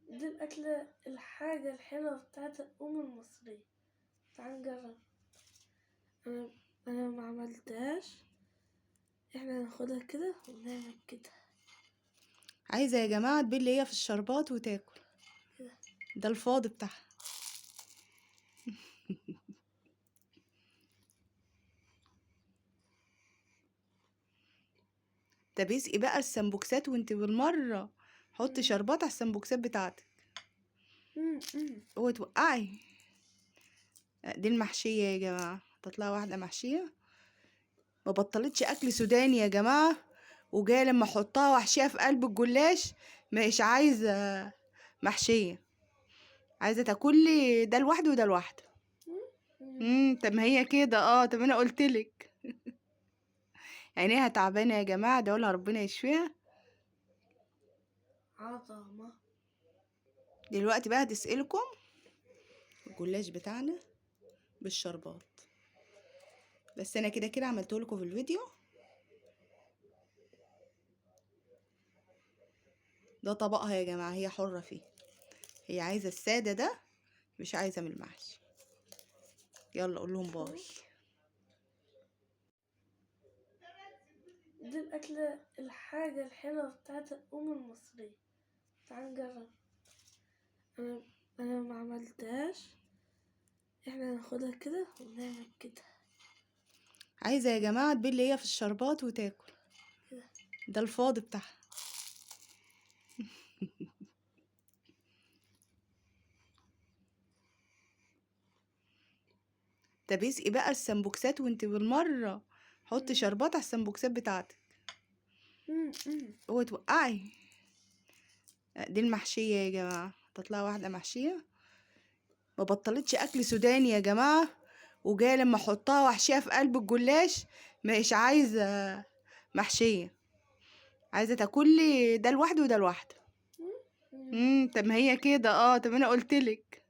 دي الأكلة الحاجة الحلوة بتاعت الأم المصرية. تعال نجرب. أنا ما عملتهاش. احنا هناخدها كده ونعمل كده عايزة يا جماعة تبلي هي في الشربات وتاكل. كده. ده الفاضي بتاعها. طب اسقي بقى السمبوكسات وانت بالمرة حطي شربات على السمبوكسات بتاعتك. اوعي توقعي. دي المحشية يا جماعة، تطلع واحدة محشية ما بطلتش اكل سوداني يا جماعة، وجاية لما احطها واحشيها في قلب الجلاش مش عايزة محشية، عايزة تاكلي ده لوحده وده لوحده. طب ما هي كده. طب انا قلتلك. عينيها تعبانة يا جماعة، دولها ربنا يشفيها. عظمة. دلوقتي بقى هتسألكم الجلاش بتاعنا بالشربات، بس انا كده كده عملته لكم في الفيديو. ده طبقها يا جماعة، هي حرة فيه، هي عايزة السادة ده مش عايزة من المحشي. يلا قول لهم باي. دي الأكلة الحاجة الحلوة بتاعت الأم المصرية. تعال نجرب. أنا ما عملتهاش. احنا هناخدها كده ونعمل كده عايزة يا جماعة تبلي هي في الشربات وتاكل. كده. ده الفاضي بتاعها. طب اسقي بقى السمبوكسات وانت بالمرة حطي شربات على السمبوكسات بتاعتك. اوعي توقعي. دي المحشية يا جماعة، تطلع واحدة محشية ما بطلتش اكل سوداني يا جماعة، وجاية لما احطها واحشيها في قلب الجلاش مش عايزة محشية، عايزة تاكلي ده لوحده وده لوحده. طب ما هي كده. طب انا قلتلك.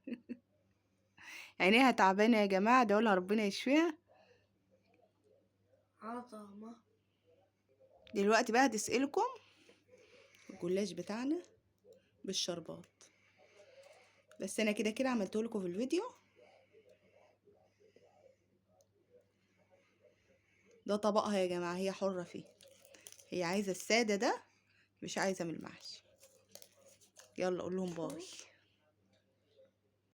عينيها تعبانة يا جماعة، دولها ربنا يشفيها. عظمة. دلوقتي بقى هتسألكم الجلاش بتاعنا بالشربات، بس انا كده كده عملته لكم في الفيديو. ده طبقها يا جماعة، هي حرة فيه، هي عايزة السادة ده مش عايزة من المحشي. يلا قول لهم باي.